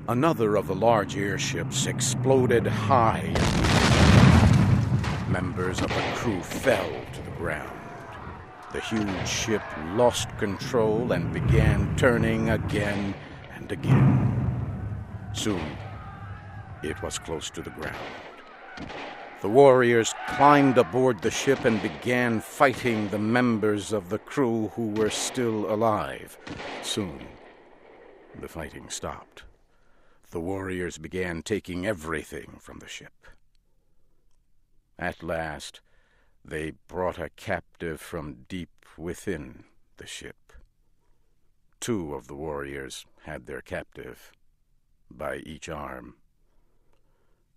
Another of the large airships exploded high. Members of the crew fell to the ground. The huge ship lost control and began turning again and again. Soon, it was close to the ground. The warriors climbed aboard the ship and began fighting the members of the crew who were still alive. Soon, the fighting stopped. The warriors began taking everything from the ship. At last, they brought a captive from deep within the ship. 2 of the warriors had their captive by each arm.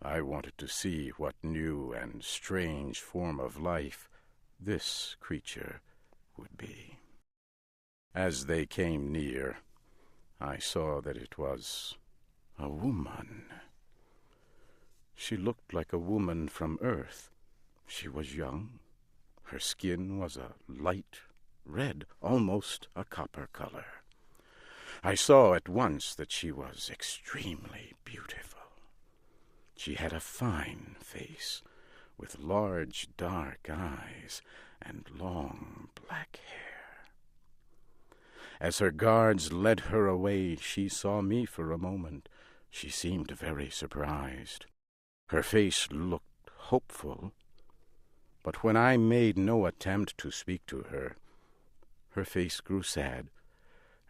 I wanted to see what new and strange form of life this creature would be. As they came near, I saw that it was a woman. She looked like a woman from Earth. She was young. Her skin was a light red, almost a copper color. I saw at once that she was extremely beautiful. She had a fine face, with large dark eyes and long black hair. As her guards led her away, she saw me for a moment. She seemed very surprised. Her face looked hopeful, but when I made no attempt to speak to her, her face grew sad,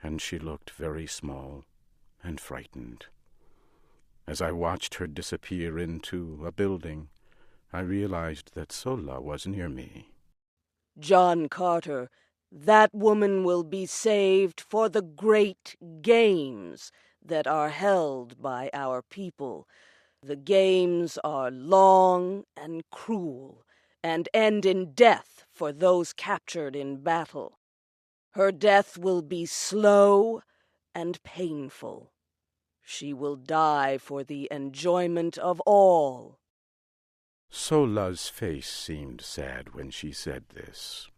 and she looked very small and frightened. As I watched her disappear into a building, I realized that Sola was near me. John Carter, that woman will be saved for the great games that are held by our people. The games are long and cruel, and end in death for those captured in battle. Her death will be slow and painful. She will die for the enjoyment of all. Sola's face seemed sad when she said this.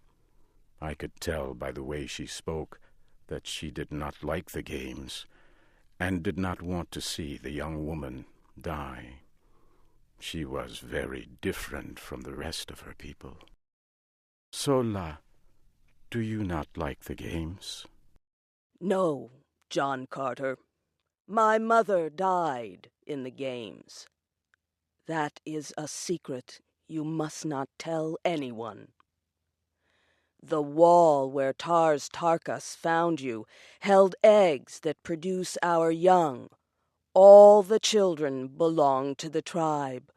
I could tell by the way she spoke that she did not like the games and did not want to see the young woman die. She was very different from the rest of her people. Sola, do you not like the games? No, John Carter. My mother died in the games. That is a secret you must not tell anyone. The wall where Tars Tarkas found you held eggs that produce our young. All the children belong to the tribe.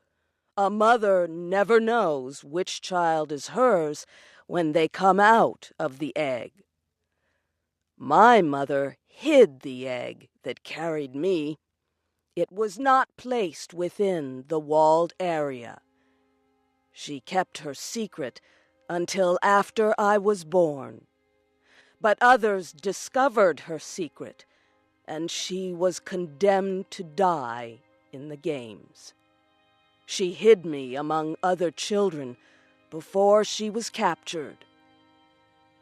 A mother never knows which child is hers when they come out of the egg. My mother hid the egg that carried me. It was not placed within the walled area. She kept her secret until after I was born. But others discovered her secret, and she was condemned to die in the games. She hid me among other children before she was captured.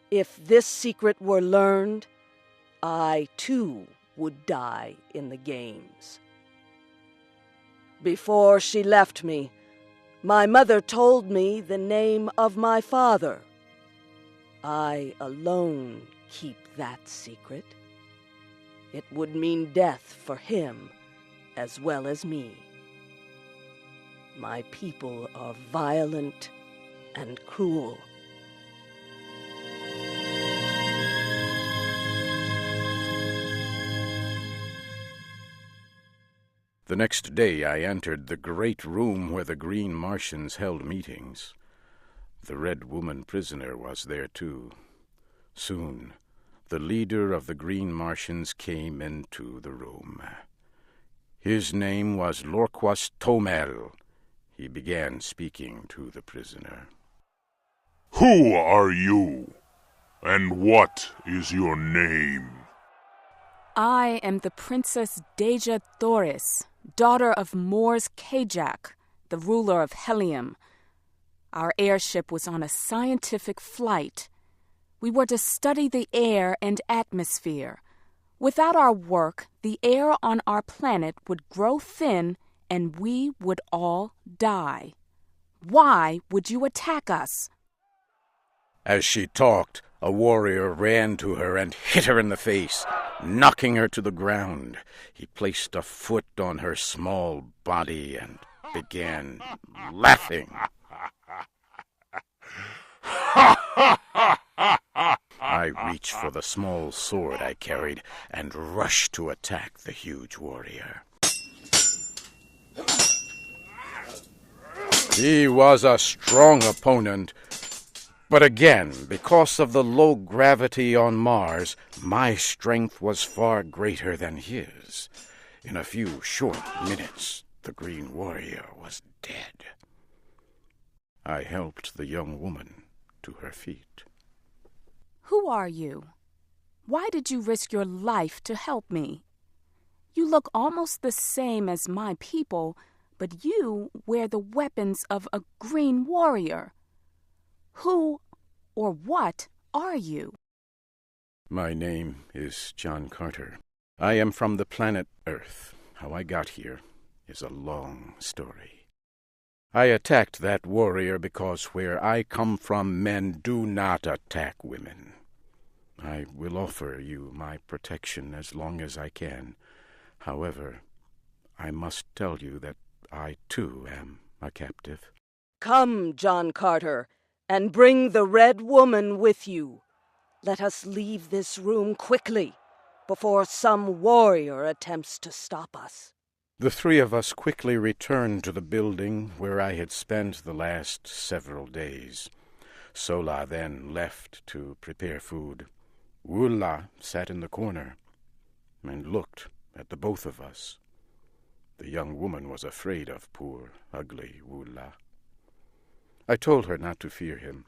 If this secret were learned, I, too, would die in the games. Before she left me, my mother told me the name of my father. I alone keep that secret. It would mean death for him as well as me. My people are violent and cruel. The next day I entered the great room where the Green Martians held meetings. The Red Woman prisoner was there too. Soon, the leader of the Green Martians came into the room. His name was Lorquas Tomel. He began speaking to the prisoner. Who are you? And what is your name? I am the Princess Deja Thoris, daughter of Mors Kajak, the ruler of Helium. Our airship was on a scientific flight. We were to study the air and atmosphere. Without our work, the air on our planet would grow thin and we would all die. Why would you attack us? As she talked, a warrior ran to her and hit her in the face, knocking her to the ground. He placed a foot on her small body and began laughing. I reached for the small sword I carried and rushed to attack the huge warrior. He was a strong opponent, but again, because of the low gravity on Mars, my strength was far greater than his. In a few short minutes, the Green Warrior was dead. I helped the young woman to her feet. Who are you? Why did you risk your life to help me? You look almost the same as my people, but you wear the weapons of a Green Warrior. Who or what are you? My name is John Carter. I am from the planet Earth. How I got here is a long story. I attacked that warrior because where I come from, men do not attack women. I will offer you my protection as long as I can. However, I must tell you that I, too, am a captive. Come, John Carter, and bring the Red Woman with you. Let us leave this room quickly, before some warrior attempts to stop us. The three of us quickly returned to the building where I had spent the last several days. Sola then left to prepare food. Woola sat in the corner and looked at the both of us. The young woman was afraid of poor, ugly Woola. I told her not to fear him.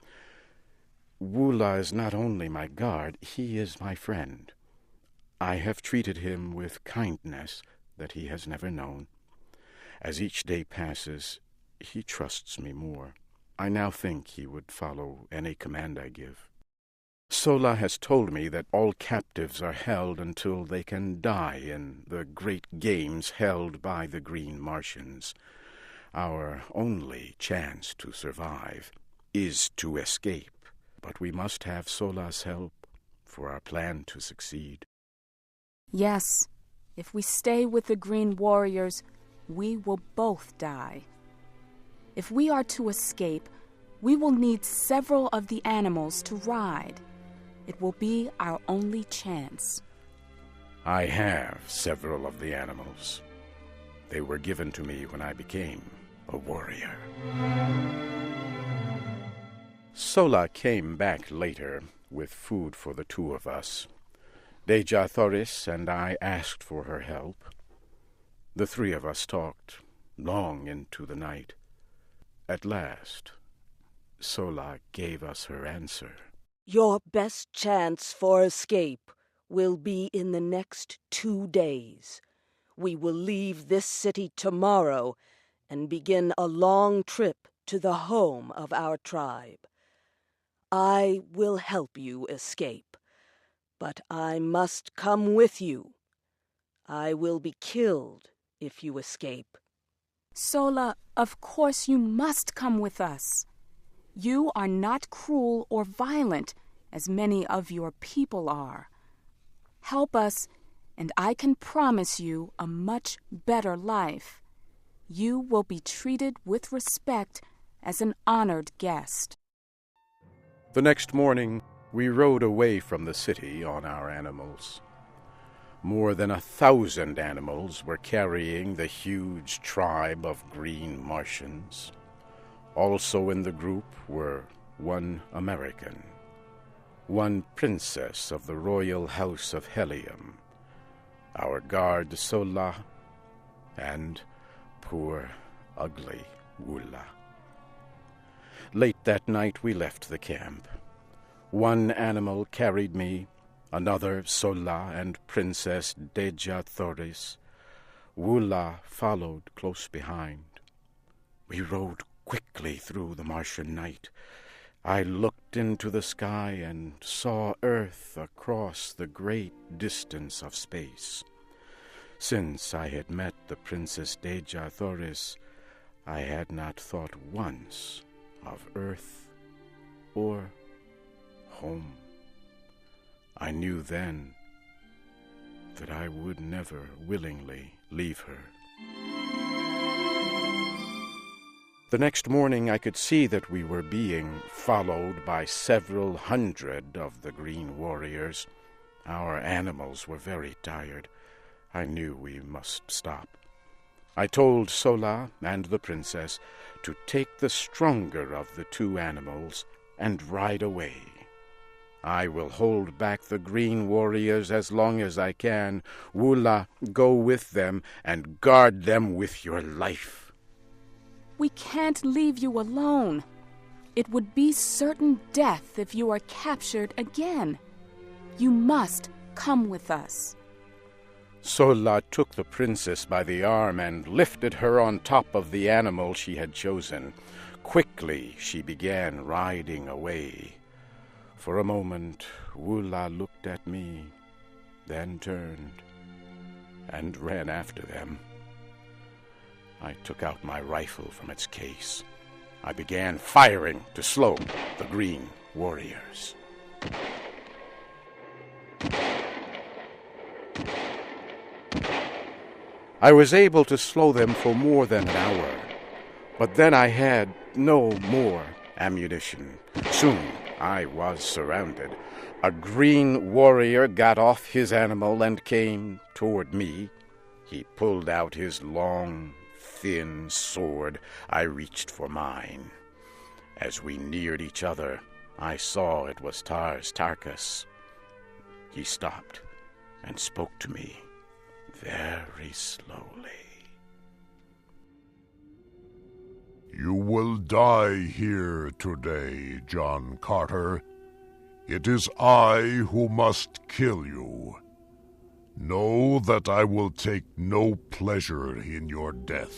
Woola is not only my guard, he is my friend. I have treated him with kindness that he has never known. As each day passes, he trusts me more. I now think he would follow any command I give. Sola has told me that all captives are held until they can die in the great games held by the Green Martians. Our only chance to survive is to escape, but we must have Sola's help for our plan to succeed. Yes, if we stay with the Green Warriors, we will both die. If we are to escape, we will need several of the animals to ride. It will be our only chance. I have several of the animals. They were given to me when I became a warrior. Sola came back later with food for the two of us. Deja Thoris and I asked for her help. The three of us talked long into the night. At last, Sola gave us her answer. Your best chance for escape will be in the next 2 days. We will leave this city tomorrow and begin a long trip to the home of our tribe. I will help you escape, but I must come with you. I will be killed if you escape. Sola, of course you must come with us. You are not cruel or violent, as many of your people are. Help us, and I can promise you a much better life. You will be treated with respect as an honored guest. The next morning, we rode away from the city on our animals. More than 1,000 animals were carrying the huge tribe of Green Martians. Also in the group were one American, one princess of the royal house of Helium, our guard Sola, and poor, ugly Woola. Late that night we left the camp. One animal carried me, another Sola and Princess Deja Thoris. Woola followed close behind. We rode quickly through the Martian night. I looked into the sky and saw Earth across the great distance of space. Since I had met the Princess Dejah Thoris, I had not thought once of Earth or home. I knew then that I would never willingly leave her. The next morning I could see that we were being followed by several hundred of the green warriors. Our animals were very tired. I knew we must stop. I told Sola and the princess to take the stronger of the two animals and ride away. I will hold back the green warriors as long as I can. Wula, go with them and guard them with your life. We can't leave you alone. It would be certain death if you are captured again. You must come with us. Sola took the princess by the arm and lifted her on top of the animal she had chosen. Quickly she began riding away. For a moment, Wula looked at me, then turned and ran after them. I took out my rifle from its case. I began firing to slow the green warriors. I was able to slow them for more than an hour, but then I had no more ammunition. Soon I was surrounded. A green warrior got off his animal and came toward me. He pulled out his long, thin sword. I reached for mine. As we neared each other, I saw it was Tars Tarkas. He stopped and spoke to me very slowly. You will die here today, John Carter. It is I who must kill you. Know that I will take no pleasure in your death.